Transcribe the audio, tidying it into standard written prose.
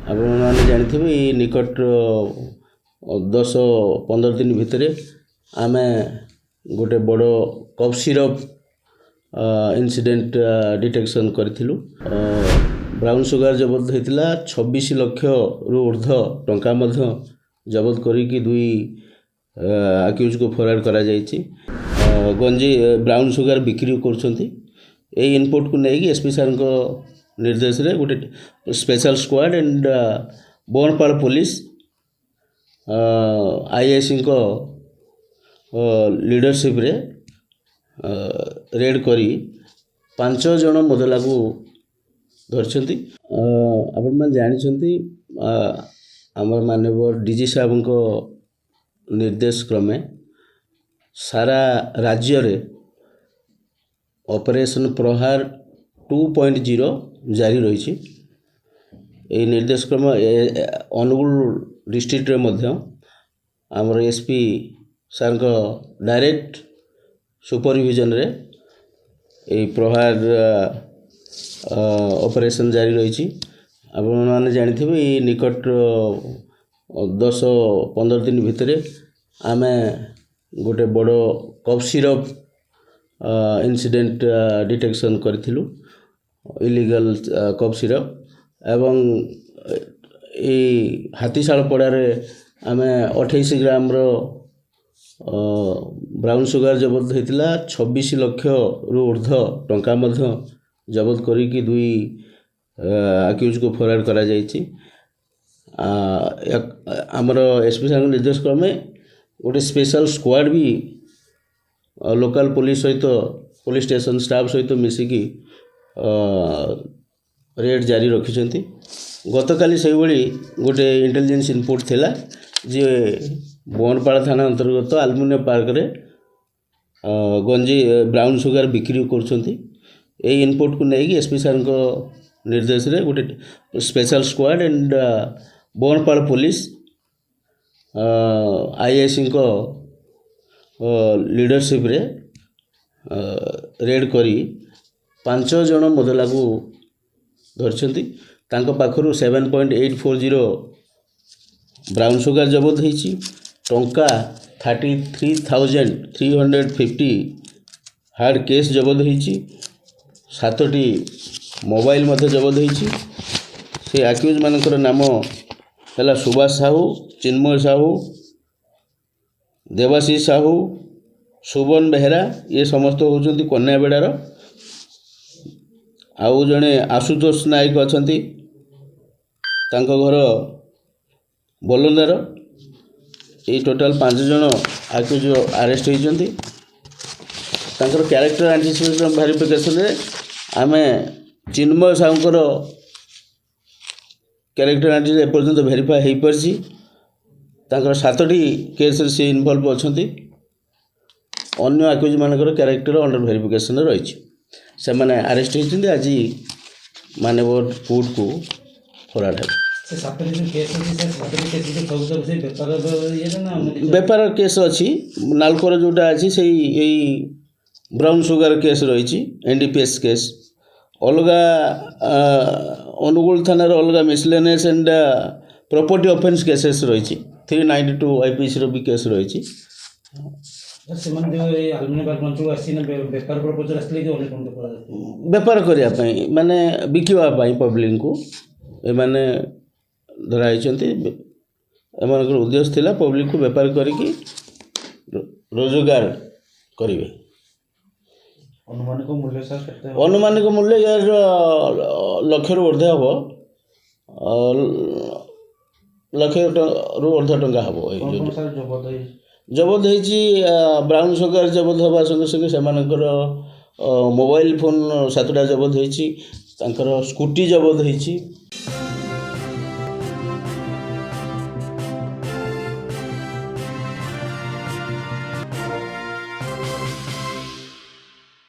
ଆପଣମାନେ ଜାଣିଥିବେ ଏଇ ନିକଟ 10-15 दिन भितर आमे गोटे बड़ कफ सिरप इनसीडेंट डिटेक्शन करूँ। ब्राउन सुगर जबत होता 26 लाख रु ऊर्ध टंका जबत करी दुई आक्यूज को फरार करा जायछि। गंजी ब्राउन सुगर बिक्री कर इनपुट को लेकिन एसपी सार निर्देश रे गोटे स्पेशल स्क्वाड एंड बोनपाल पुलिस आईएससी को लीडरशिप रे रेड करी 5 जन मुदला को धरछंती। आपण मन जानिछंती हमर माननीय डीजी साहब को निर्देश क्रमे सारा राज्य रे ऑपरेशन प्रहार 2.0 जारी रही। ये निर्देश क्रम अनुगुल डिस्ट्रिक्ट रे मध्य आमर एसपी सार को डायरेक्ट सुपरविजन रे ये प्रहार ऑपरेशन जारी रही। आपण माने जानिथिबे ये निकट 10-15 दिन भितर आमे गोटे बड़ कफ सिरप इनसीडेंट डिटेक्शन करूँ। इलीगल कफ सिरप एवं हाथीशाल पड़ारे आमे 28 ग्राम रो ब्राउन सुगर जबत होता 26 लाख रु ऊर्ध टंका जबत करी दुई आक्यूज को फरार करा जायछि। आमर एसपी सार निर्देश क्रमे गोटे स्पेशल स्क्वाड भी लोकल पुलिस सहित पुलिस स्टेशन स्टाफ सहित मिसिकी रेड जारी रखिछंती। गतकाली से गोटे इंटेलिजेंस इनपुट थिला जे बोनपाल थाना अंतर्गत आलमुनिया पार्क रे गंजी ब्राउन सुगर बिक्री करछंती। ए इनपुट को लेकिन एसपी सार निर्देश रे गोटे स्पेशल स्क्वाड एंड बोनपाल पुलिस आईएससी को लीडरशिप रे रेड करी 5 जन मुदला को धरछंती। तांको पाखरु 7.840 ब्राउन सुगर जबत होईछि। टंका 33,350 हार्ड केस जबत होईछि। 7टी मोबाइल मध्य जबत होईछि। से आक्यूज मानकर नाम है सुभाष साहू, चिन्मय साहू, देवाशीष साहू, सुबन बेहरा। ये समस्त होउछंती कन्याबेड़ार। आउ जड़े आशुतोष नायक अछंती तांको घर बोलंदार। ये टोटाल 5 जन आक्यूज अरेस्ट होइछंती। तांकर कैरेक्टर एंटिसिपेशन वेरिफिकेशन रे आमे चिन्मय साहूकर कैरेक्टर एंटिसिपेशन एपर्यंत वेरीफाई हो पारछि। तांकर 7टी केस से इनवॉल्व अछंती। अन्य आक्यूज मानकर कैरेक्टर अंडर वेरिफिकेशन रही से माने अरेस्ट होइछंती। आज माननीय कोर्ट को फरार है। बेपार केस अच्छी नालकोर जोटा अच्छी से ब्राउन सुगर केस रही एनडीपीएस केस अलग अनुगुल थाना अलग miscellaneous and property offence cases रही 392 आईपीसी रो भी केस रही। बेपार करने माने बिकवाई पब्लिक को एमाने धराई एमनकर उद्देश्य थिला पब्लिक को बेपार करिकी रोजगार करिवे। अनुमानिक मूल्य यार लक्ष रु ऊर्ध्व हम लक्ष रु ऊर्ध्व टंका हम जबत होइछि। ब्राउन सुगर जबत हवा संगे संगे सेमानकर मोबाइल फोन 7टा जबत होइछि। तांकर स्कूटी जबत होइछि।